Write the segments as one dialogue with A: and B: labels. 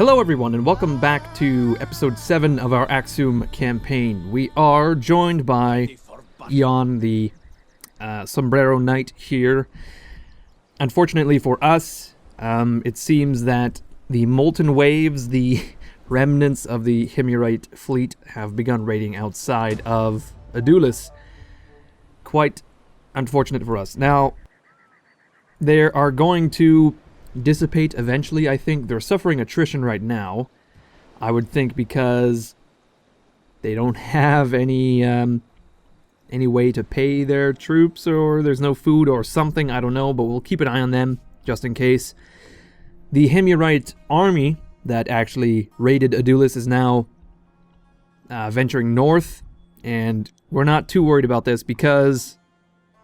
A: Hello everyone, and welcome back to episode 7 of our Aksum campaign. We are joined by Yaman, the Sombrero Knight here. Unfortunately for us, it seems that the Molten Waves, the remnants of the Himyarite fleet, have begun raiding outside of Adulis. Quite unfortunate for us. Now, they are going to dissipate eventually, I think. They're suffering attrition right now, I would think, because they don't have any way to pay their troops, or there's no food or something, I don't know, but we'll keep an eye on them just in case. The Himyarite army that actually raided Adulis is now venturing north, and we're not too worried about this because,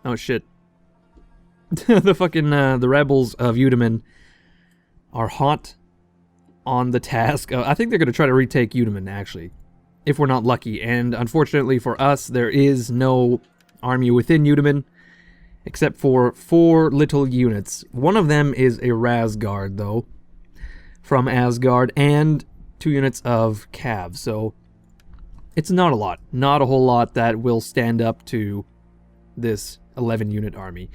A: oh shit, the rebels of Udaman are hot on the task. I think they're going to try to retake Udaman, actually, if we're not lucky. And unfortunately for us, there is no army within Udaman, except for 4 little units. One of them is a Razguard, though, from Asgard, and 2 units of Cav. So it's not a lot. Not a whole lot that will stand up to this 11-unit army.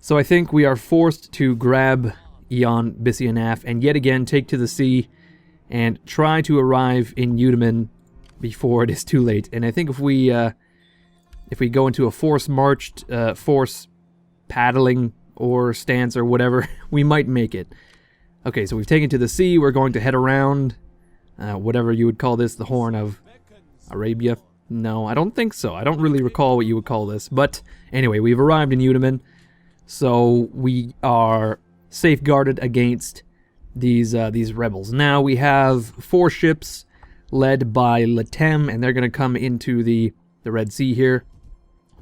A: So I think we are forced to grab Eon, Bissianaf, and yet again take to the sea and try to arrive in Udaman before it is too late. And I think if we go into a force marched, force paddling or stance or whatever, we might make it. Okay, so we've taken to the sea. We're going to head around, whatever you would call this, the Horn of Arabia. No, I don't think so. I don't really recall what you would call this. But anyway, we've arrived in Udaman, so we are safeguarded against these rebels. Now we have 4 ships led by Latem, and they're going to come into the Red Sea here.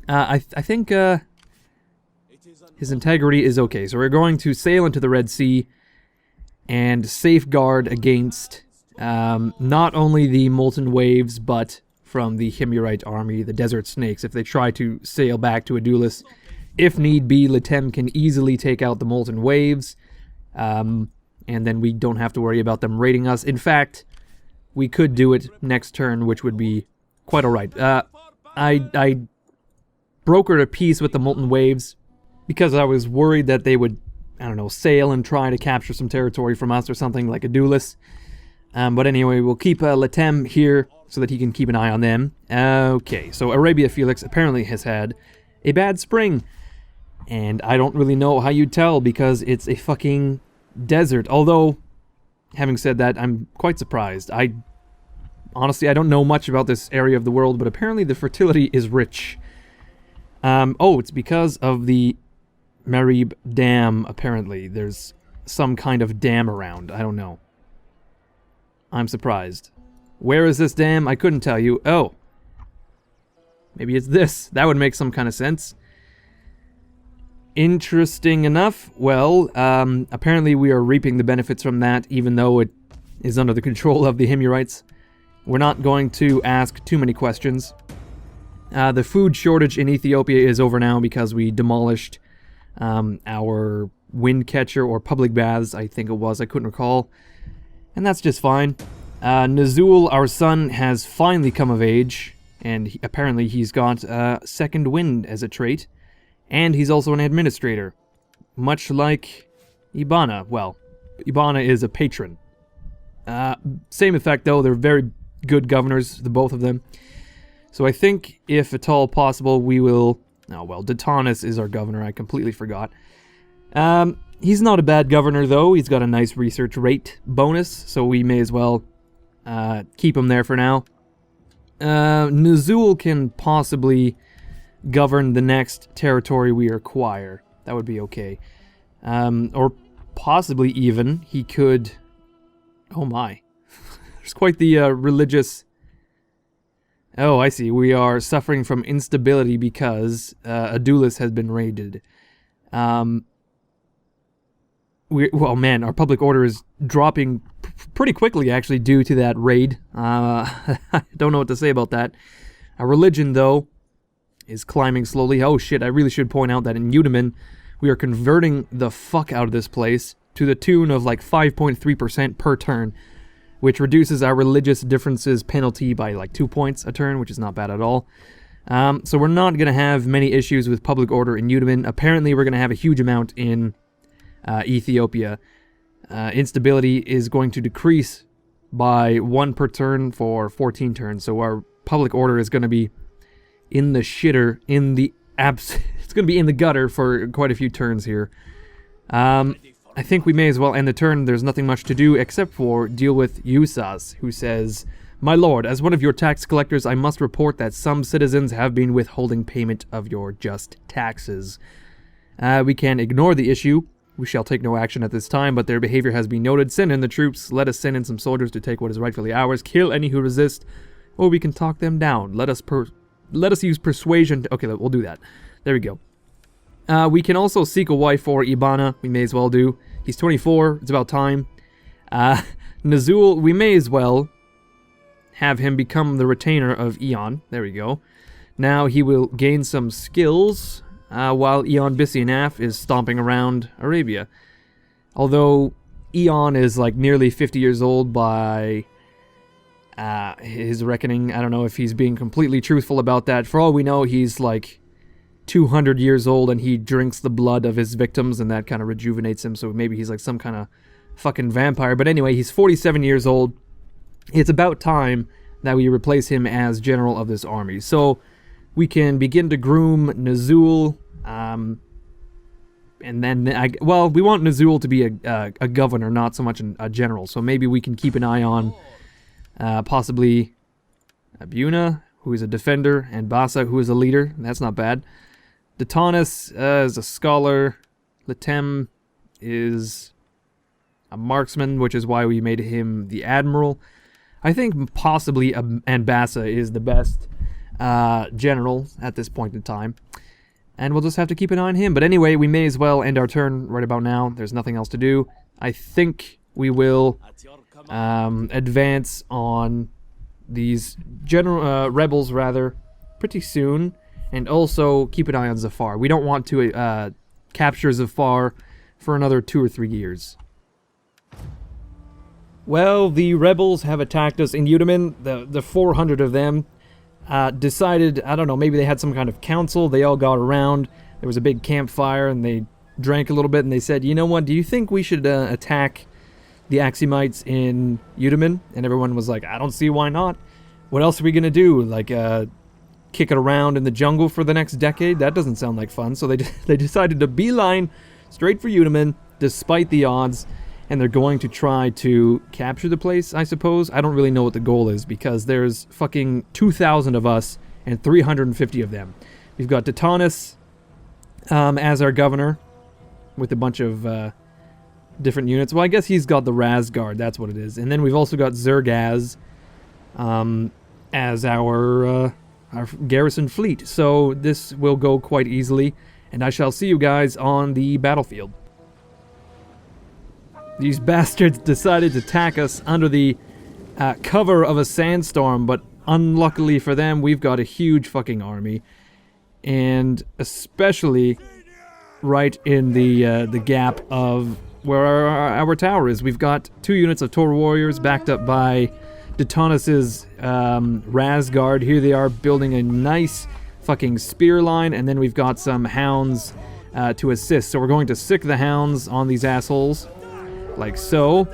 A: I think his integrity is okay, so we're going to sail into the Red Sea and safeguard against not only the Molten Waves, but from the Himyarite army, the Desert Snakes, if they try to sail back to Adulis. If need be, Latem can easily take out the Molten Waves, and then we don't have to worry about them raiding us. In fact, we could do it next turn, which would be quite alright. I brokered a peace with the Molten Waves because I was worried that they would, I don't know, sail and try to capture some territory from us or something like Adulis. But anyway, we'll keep Latem here so that he can keep an eye on them. Okay, so Arabia Felix apparently has had a bad spring. And I don't really know how you'd tell because it's a fucking desert. Although, having said that, I'm quite surprised. Honestly, I don't know much about this area of the world, but apparently the fertility is rich. Oh, it's because of the Marib Dam, apparently. There's some kind of dam around. I don't know. I'm surprised. Where is this dam? I couldn't tell you. Oh. Maybe it's this. That would make some kind of sense. Interesting enough. Well, apparently we are reaping the benefits from that, even though it is under the control of the Himyarites. We're not going to ask too many questions. The food shortage in Ethiopia is over now because we demolished our wind catcher or public baths, I think it was. I couldn't recall. And that's just fine. Nazul, our son, has finally come of age, and apparently he's got second wind as a trait. And he's also an administrator, much like Ibana. Well, Ibana is a patron. Same effect, though. They're very good governors, the both of them. So I think, if at all possible, we will... Oh, well, Datanis is our governor. I completely forgot. He's not a bad governor, though. He's got a nice research rate bonus, so we may as well keep him there for now. Nazul can possibly govern the next territory we acquire. That would be okay. Or possibly even he could... Oh my. There's quite the religious... Oh, I see. We are suffering from instability because Adulis has been raided. Well, man, our public order is dropping pretty quickly, actually, due to that raid. I don't know what to say about that. Our religion, though, is climbing slowly. Oh shit, I really should point out that in Udaman, we are converting the fuck out of this place to the tune of like 5.3% per turn. which reduces our religious differences penalty by like 2 points a turn, which is not bad at all. So we're not going to have many issues with public order in Yaman. Apparently we're going to have a huge amount in Ethiopia. Instability is going to decrease by 1 per turn for 14 turns, so our public order is going to be in the shitter, it's going to be in the gutter for quite a few turns here. I think we may as well end the turn. There's nothing much to do except for deal with Yusas, who says, "My lord, as one of your tax collectors, I must report that some citizens have been withholding payment of your just taxes. We can ignore the issue. We shall take no action at this time, but their behavior has been noted. Send in the troops. Let us send in some soldiers to take what is rightfully ours. Kill any who resist, or we can talk them down. Let us use persuasion. Okay, we'll do that. There we go. We can also seek a wife for Ibana. We may as well do. He's 24. It's about time. Nazul, we may as well have him become the retainer of Eon. There we go. Now he will gain some skills while Eon Bissianaf is stomping around Arabia. Although Eon is like nearly 50 years old by his reckoning. I don't know if he's being completely truthful about that. For all we know, he's like 200 years old and he drinks the blood of his victims and that kind of rejuvenates him, so maybe he's like some kind of fucking vampire. But anyway, he's 47 years old. It's about time that we replace him as general of this army. So we can begin to groom Nazul, and then, we want Nazul to be a governor, not so much a general, so maybe we can keep an eye on possibly Abuna, who is a defender, and Basa, who is a leader. That's not bad. Detonis is a scholar. Letem is a marksman, which is why we made him the admiral. I think possibly Ambassa is the best general at this point in time. And we'll just have to keep an eye on him. But anyway, we may as well end our turn right about now. There's nothing else to do. I think we will advance on these rebels rather pretty soon, and also keep an eye on Zafar. We don't want to capture Zafar for another 2 or 3 years. Well, the rebels have attacked us in Yaman. The 400 of them decided, I don't know, maybe they had some kind of council. They all got around. There was a big campfire and they drank a little bit and they said, you know what, do you think we should attack the Axumites in Yaman? And everyone was like, I don't see why not. What else are we going to do? Like, kick it around in the jungle for the next decade? That doesn't sound like fun. So they decided to beeline straight for Yaman, despite the odds. And they're going to try to capture the place, I suppose. I don't really know what the goal is, because there's fucking 2,000 of us and 350 of them. We've got Detonis as our governor, with a bunch of different units. Well, I guess he's got the Raz Guard, that's what it is. And then we've also got Zergaz as our garrison fleet. So this will go quite easily, and I shall see you guys on the battlefield. These bastards decided to attack us under the cover of a sandstorm, but unluckily for them, we've got a huge fucking army. And especially right in the gap of where our tower is. We've got 2 units of Tor warriors backed up by Detonis' Raz Guard. Here they are building a nice fucking spear line, and then we've got some hounds to assist. So we're going to sick the hounds on these assholes. Like so.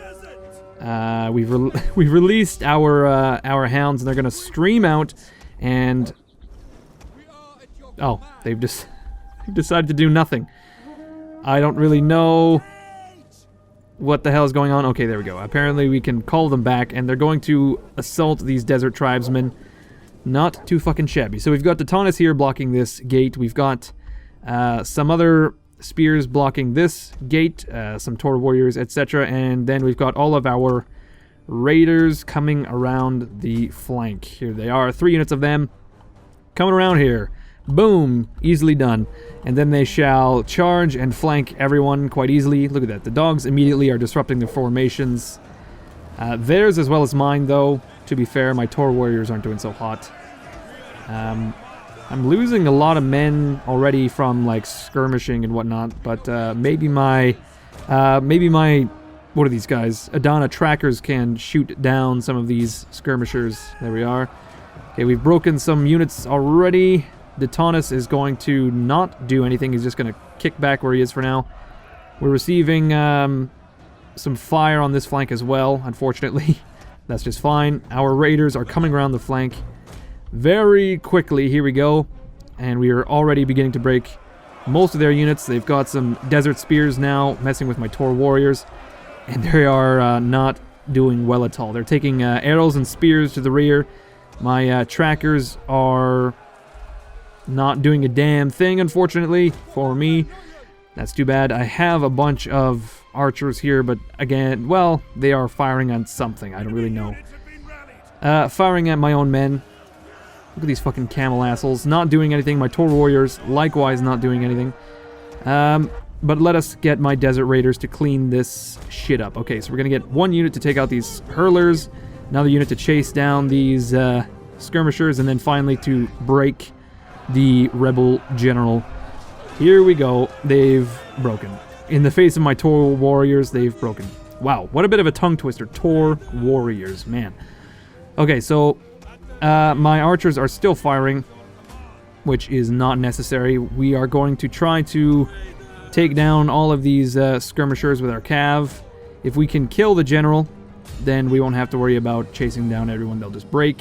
A: We've released our hounds, and they're gonna stream out, and they've just decided to do nothing. I don't really know what the hell is going on. Okay, there we go. Apparently we can call them back, and they're going to assault these desert tribesmen. Not too fucking shabby. So we've got Detonis here blocking this gate. We've got some other spears blocking this gate, some Tor warriors, etc. And then we've got all of our raiders coming around the flank. Here they are, 3 units of them coming around here. Boom, easily done. And then they shall charge and flank everyone quite easily. Look at that, the dogs immediately are disrupting the formations. Theirs as well as mine, though. To be fair, my Tor warriors aren't doing so hot. I'm losing a lot of men already from like skirmishing and whatnot, but maybe my what are these guys? Adana trackers can shoot down some of these skirmishers. There we are. Okay, we've broken some units already. Detaunus is going to not do anything. He's just going to kick back where he is for now. We're receiving some fire on this flank as well, unfortunately. That's just fine. Our raiders are coming around the flank very quickly. Here we go. And we are already beginning to break most of their units. They've got some desert spears now, messing with my Tor warriors. And they are not doing well at all. They're taking arrows and spears to the rear. My trackers are not doing a damn thing, unfortunately, for me. That's too bad. I have a bunch of archers here, but again, well, they are firing on something. I don't really know. Firing at my own men. Look at these fucking camel assholes. Not doing anything. My Tor warriors, likewise, not doing anything. But let us get my desert raiders to clean this shit up. Okay, so we're gonna get one unit to take out these hurlers, another unit to chase down these skirmishers, and then finally to break the rebel general. Here we go. They've broken. In the face of my Tor warriors, they've broken. Wow, what a bit of a tongue twister. Tor warriors, man. Okay, so my archers are still firing, which is not necessary. We are going to try to take down all of these skirmishers with our cav. If we can kill the general, then we won't have to worry about chasing down everyone. They'll just break.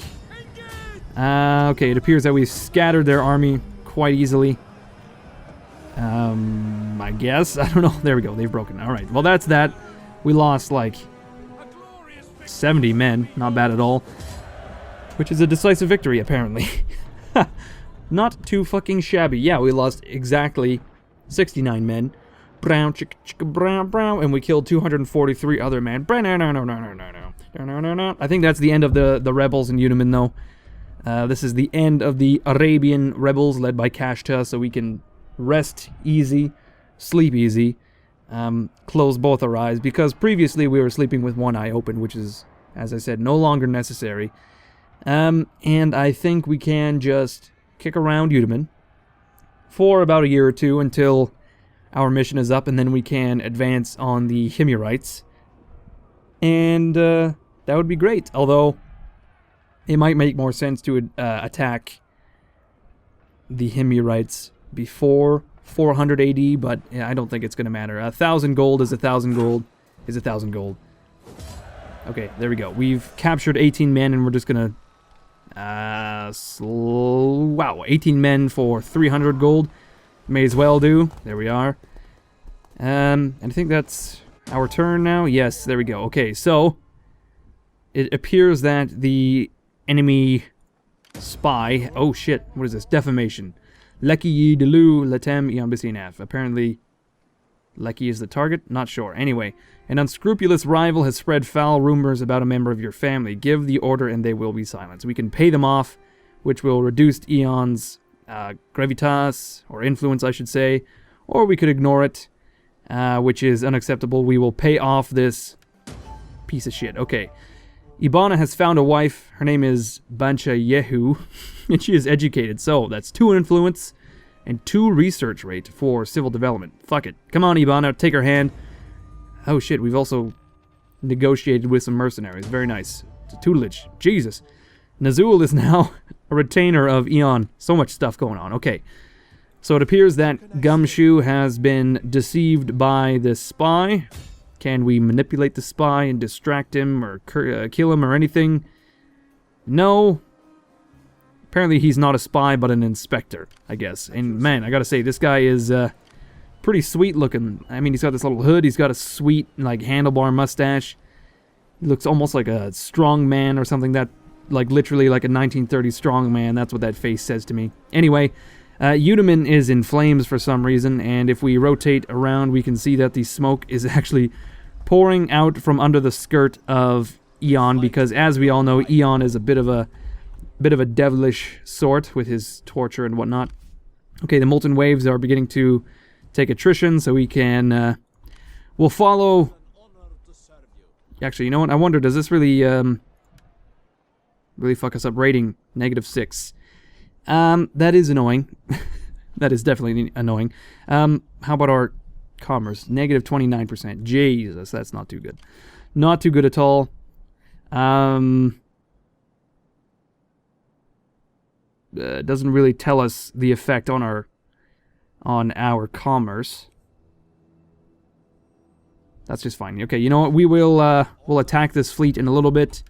A: Okay, it appears that we scattered their army quite easily. I guess. I don't know. There we go. They've broken. Alright, well that's that. We lost like 70 men. Not bad at all. Which is a decisive victory, apparently. Not too fucking shabby. Yeah, we lost exactly 69 men. Brown, chicka, chicka, brown, brown. And we killed 243 other men. I think that's the end of the rebels in Yunaman, though. This is the end of the Arabian rebels led by Kashta, so we can rest easy, sleep easy, close both our eyes, because previously we were sleeping with one eye open, which is, as I said, no longer necessary. And I think we can just kick around Yunaman for about a year or two until our mission is up, and then we can advance on the Himyarites. And that would be great, although it might make more sense to attack the Himyarites before 400 AD, but yeah, I don't think it's going to matter. 1,000 gold is 1,000 gold is 1,000 gold. Okay, there we go. We've captured 18 men, and we're just going to... wow, 18 men for 300 gold. May as well do. There we are. And I think that's our turn now. Yes, there we go. Okay, so it appears that the enemy spy... Oh, shit. What is this? Defamation. Lecky Yi Delu Latem Iambisinaf. Apparently, Lecky is the target? Not sure. Anyway, an unscrupulous rival has spread foul rumors about a member of your family. Give the order and they will be silenced. We can pay them off, which will reduce Eon's gravitas, or influence, I should say. Or we could ignore it, which is unacceptable. We will pay off this piece of shit. Okay. Ibana has found a wife. Her name is Bancha Yehu, and she is educated. So that's 2 influence and 2 research rate for civil development. Fuck it. Come on, Ibana, take her hand. Oh shit, we've also negotiated with some mercenaries. Very nice. It's a tutelage. Jesus. Nazul is now a retainer of Eon. So much stuff going on. Okay. So it appears that Gumshoe has been deceived by this spy. Can we manipulate the spy and distract him or kill him or anything? No. Apparently he's not a spy but an inspector, I guess. And man, I gotta say, this guy is pretty sweet looking. I mean, he's got this little hood. He's got a sweet, like, handlebar mustache. He looks almost like a strong man or something. That, like, literally like a 1930s strong man. That's what that face says to me. Anyway, Yunaman is in flames for some reason, and if we rotate around, we can see that the smoke is actually pouring out from under the skirt of Eon, because as we all know, Eon is a bit of a devilish sort with his torture and whatnot. Okay, the molten waves are beginning to take attrition, so we can we'll follow. Actually, you know what? I wonder, does this really fuck us up? Rating -6. That is annoying. That is definitely annoying. How about our commerce, negative 29%. Jesus, that's not too good. Not too good at all. Doesn't really tell us the effect on our commerce. That's just fine. Okay, you know what? We'll attack this fleet in a little bit.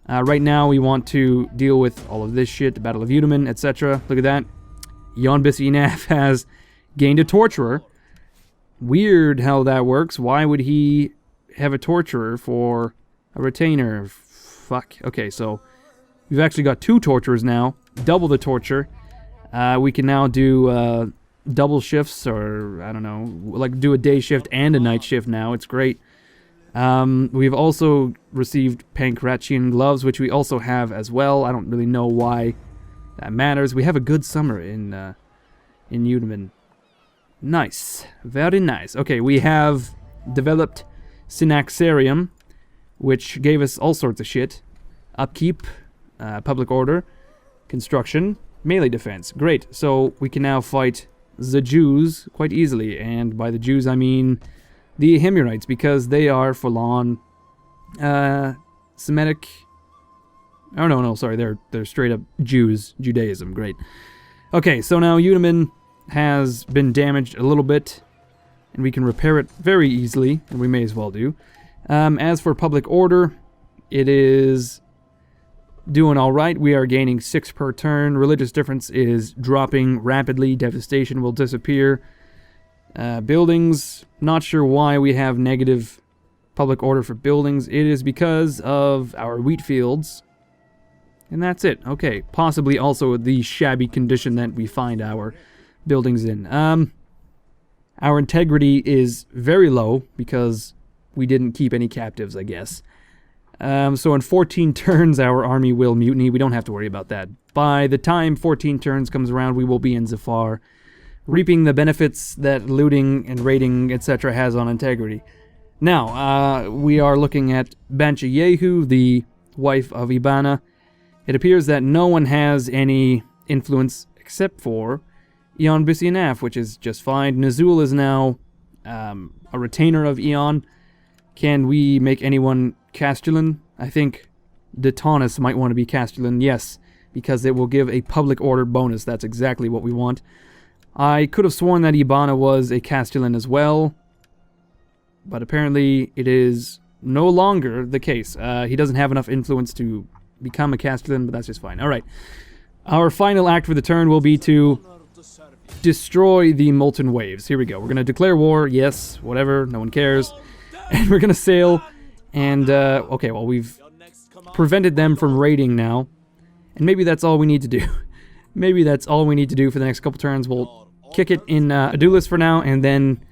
A: Right now, we want to deal with all of this shit, the Battle of Yudaman, etc. Look at that. Jan Bisinaf has gained a torturer. Weird how that works. Why would he have a torturer for a retainer? Fuck. Okay, so we've actually got 2 torturers now. Double the torture. We can now do double shifts, or I don't know, like do a day shift and a night shift now. It's great. We've also received Pancratian gloves, which we also have as well. I don't really know why that matters. We have a good summer in Yudaman. Nice. Very nice. Okay, we have developed Synaxarium, which gave us all sorts of shit. Upkeep, public order, construction, melee defense. Great. So we can now fight the Jews quite easily. And by the Jews, I mean the Himyarites, because they are full-on Semitic. Oh, no, sorry. They're straight-up Jews. Judaism. Great. Okay, so now Yudaman has been damaged a little bit, and we can repair it very easily, and we may as well do. As for public order, it is doing all right. We are gaining 6 per turn. Religious difference is dropping rapidly. Devastation will disappear. Buildings, not sure why we have negative public order for buildings. It is because of our wheat fields. And that's it. Okay, possibly also the shabby condition that we find our buildings in. Our integrity is very low because we didn't keep any captives, I guess. So in 14 turns, our army will mutiny. We don't have to worry about that. By the time 14 turns comes around, we will be in Zafar, reaping the benefits that looting and raiding, etc. has on integrity. Now, we are looking at Bancha Yehu, the wife of Ibana. It appears that no one has any influence except for Eon Bisinaf, which is just fine. Nazul is now a retainer of Eon. Can we make anyone Castellan? I think Detonis might want to be Castellan, yes, because it will give a public order bonus. That's exactly what we want. I could have sworn that Ibana was a Castellan as well, but apparently it is no longer the case. He doesn't have enough influence to become a Castellan, but that's just fine. Alright, our final act for the turn will be to destroy the Molten Waves. Here we go. We're going to declare war, yes, whatever, no one cares. And we're going to sail, and, okay, well, we've prevented them from raiding now. And maybe that's all we need to do. Maybe that's all we need to do for the next couple turns. We'll kick it in Adulis for now, and then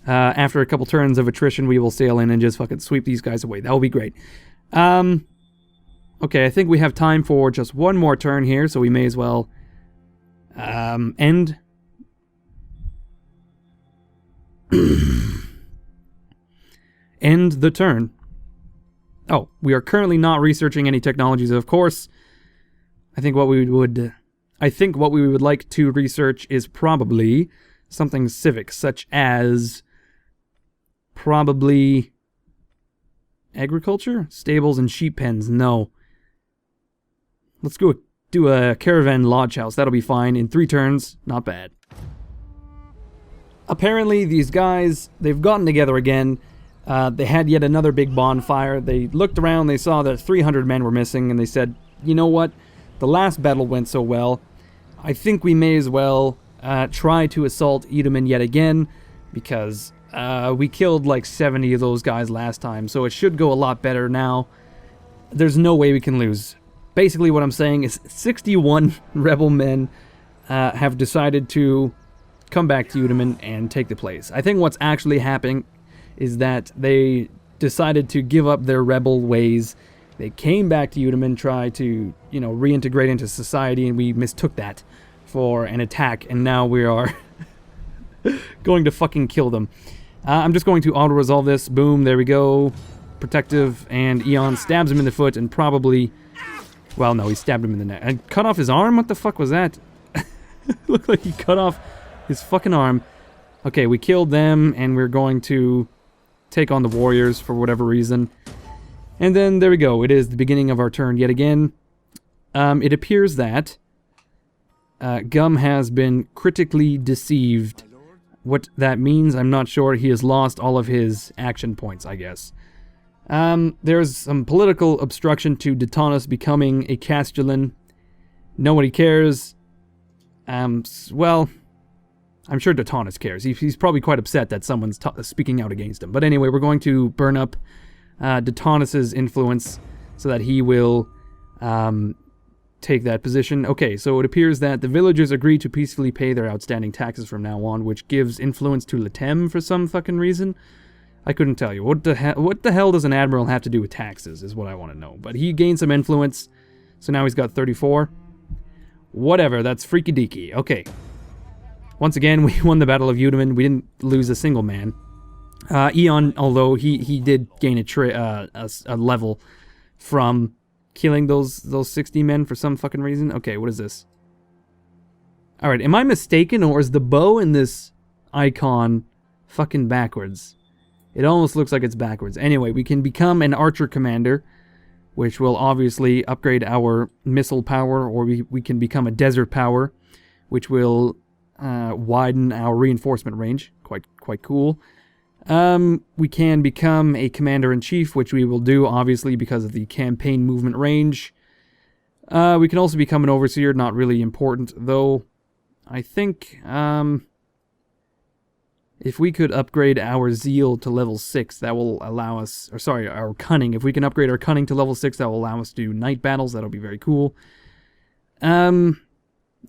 A: after a couple turns of attrition, we will sail in and just fucking sweep these guys away. That will be great. Okay, I think we have time for just one more turn here, so we may as well end. End the turn. Oh, we are currently not researching any technologies, of course. I think what we would like to research is probably something civic, such as probably agriculture, stables, and sheep pens. No. Let's go do a caravan lodge house. That'll be fine in 3 turns. Not bad. Apparently, these guys, they've gotten together again. They had yet another big bonfire. They looked around, they saw that 300 men were missing, and they said, you know what? The last battle went so well. I think we may as well try to assault Yudaman yet again, because we killed like 70 of those guys last time, so it should go a lot better now. There's no way we can lose. Basically what I'm saying is 61 rebel men have decided to come back to Yudaman and take the place. I think what's actually happening is that they decided to give up their rebel ways. They came back to Yudaman, try to, you know, reintegrate into society, and we mistook that for an attack, and now we are going to fucking kill them. I'm just going to auto-resolve this. Boom, there we go. Protective, and Eon stabs him in the foot, and probably... Well, no, he stabbed him in the neck. And cut off his arm? What the fuck was that? Looked like he cut off his fucking arm. Okay, we killed them, and we're going to take on the warriors for whatever reason. And then, there we go. It is the beginning of our turn yet again. It appears that Gum has been critically deceived. What that means, I'm not sure. He has lost all of his action points, I guess. There's some political obstruction to Detonis becoming a Castellan. Nobody cares. Well, I'm sure Detonis cares. He's probably quite upset that someone's speaking out against him. But anyway, we're going to burn up Detonis' influence so that he will take that position. Okay, so it appears that the villagers agree to peacefully pay their outstanding taxes from now on, which gives influence to Latem for some fucking reason. I couldn't tell you. What the hell does an admiral have to do with taxes is what I want to know. But he gained some influence, so now he's got 34. Whatever, that's freaky deaky. Okay. Once again, we won the Battle of Yudaman. We didn't lose a single man. Eon, although he did gain a level from killing those 60 men for some fucking reason. Okay, what is this? Alright, am I mistaken, or is the bow in this icon fucking backwards? It almost looks like it's backwards. Anyway, we can become an archer commander, which will obviously upgrade our missile power, or we can become a desert power, which will widen our reinforcement range. Quite cool. We can become a commander-in-chief, which we will do, obviously, because of the campaign movement range. We can also become an overseer, not really important, though. I think, if we could upgrade our zeal to level 6, that will allow us, or sorry, our cunning. If we can upgrade our cunning to level 6, that will allow us to do night battles. That'll be very cool.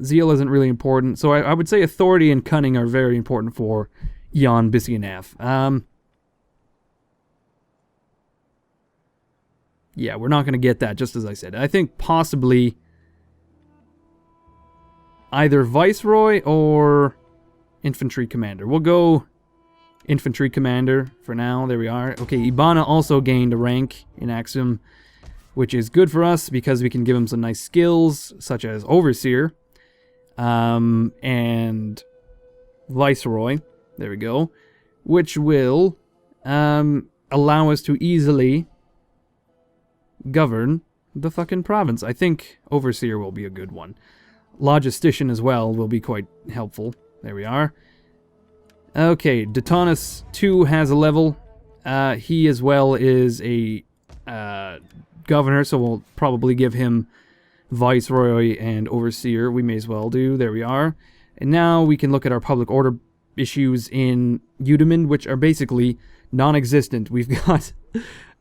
A: Zeal isn't really important, so I would say authority and cunning are very important for Jan Bissianaf. Yeah, we're not going to get that, just as I said. I think possibly either Viceroy or Infantry Commander. We'll go Infantry Commander for now. There we are. Okay, Ibana also gained a rank in Axum, which is good for us because we can give him some nice skills, such as Overseer and Viceroy. There we go. Which will allow us to easily govern the fucking province. I think Overseer will be a good one. Logistician as well will be quite helpful. There we are. Okay, Detonis 2 has a level. He as well is a governor, so we'll probably give him Viceroy and Overseer. We may as well do. There we are. And now we can look at our public order issues in Yudaman, which are basically non-existent. We've got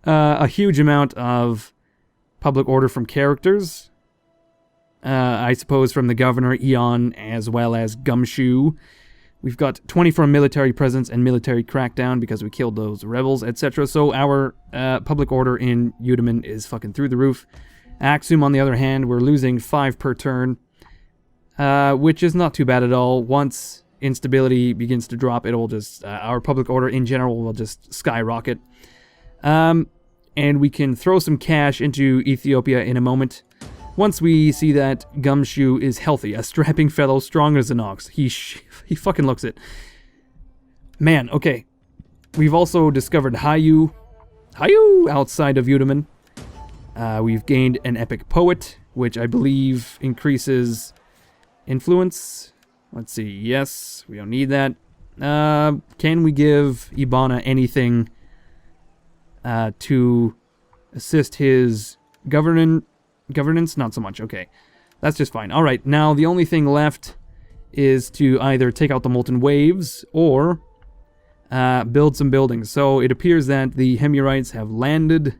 A: a huge amount of public order from characters. I suppose from the governor, Eon, as well as Gumshoe. We've got 24 military presence and military crackdown because we killed those rebels, etc. So our public order in Yudaman is fucking through the roof. Aksum, on the other hand, we're losing 5 per turn, which is not too bad at all. Once instability begins to drop, it'll just our public order in general will just skyrocket. And we can throw some cash into Ethiopia in a moment. Once we see that Gumshoe is healthy, a strapping fellow, strong as an ox. He fucking looks it. Man, okay. We've also discovered Hayu outside of Yudaman. We've gained an epic poet, which I believe increases influence. Let's see. Yes, we don't need that. Can we give Ibana anything to assist his governance? Not so much. Okay. That's just fine. Alright, now the only thing left is to either take out the Molten Waves or build some buildings. So it appears that the Hemurites have landed.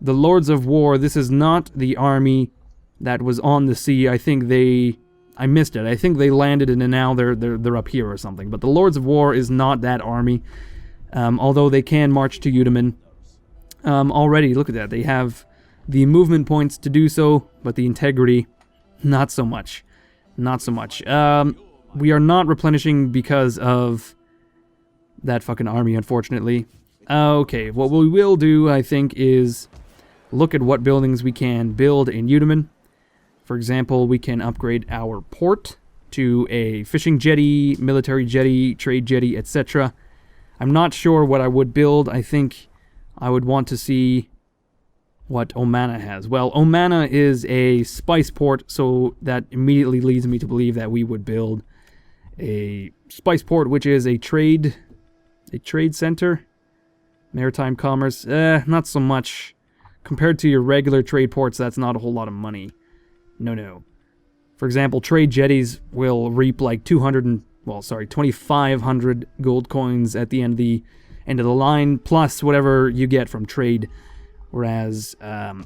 A: The Lords of War, this is not the army that was on the sea. I think I missed it. I think they landed and now they're up here or something. But the Lords of War is not that army. Although they can march to Yudaman. Already, look at that. They have the movement points to do so, but the integrity, not so much. Not so much. We are not replenishing because of that fucking army, unfortunately. Okay, what we will do, I think, is look at what buildings we can build in Yudaman. For example, we can upgrade our port. to a fishing jetty, military jetty, trade jetty, etc. I'm not sure what I would build. I think I would want to see what Omana has. Well, Omana is a spice port, so that immediately leads me to believe that we would build a spice port, which is a trade center, maritime commerce. Not so much. Compared to your regular trade ports, that's not a whole lot of money. No. For example, trade jetties will reap like 2,500 gold coins at the end of the line, plus whatever you get from trade. Whereas the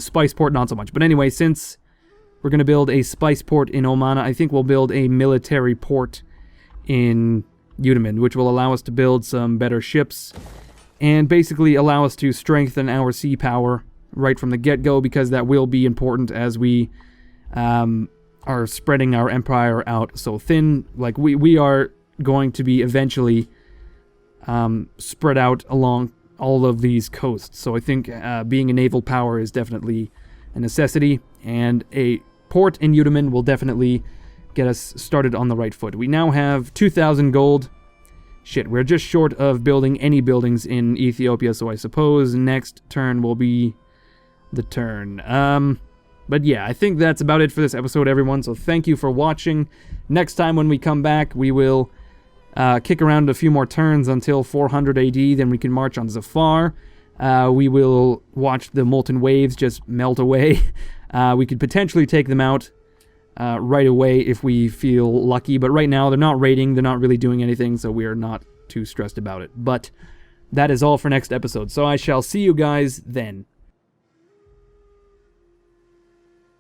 A: spice port, not so much. But anyway, since we're going to build a spice port in Omana, I think we'll build a military port in Yudaman, which will allow us to build some better ships and basically allow us to strengthen our sea power right from the get-go, because that will be important as we are spreading our empire out so thin. Like, we are going to be eventually spread out along all of these coasts. So I think being a naval power is definitely a necessity, and a port in Yudaman will definitely get us started on the right foot. We now have 2,000 gold. Shit, we're just short of building any buildings in Ethiopia, so I suppose next turn will be the turn. But yeah, I think that's about it for this episode, everyone, so thank you for watching. Next time when we come back, we will kick around a few more turns until 400 AD, then we can march on Zafar. We will watch the molten waves just melt away. We could potentially take them out right away if we feel lucky, but right now they're not raiding, they're not really doing anything, so we are not too stressed about it. But that is all for next episode, so I shall see you guys then.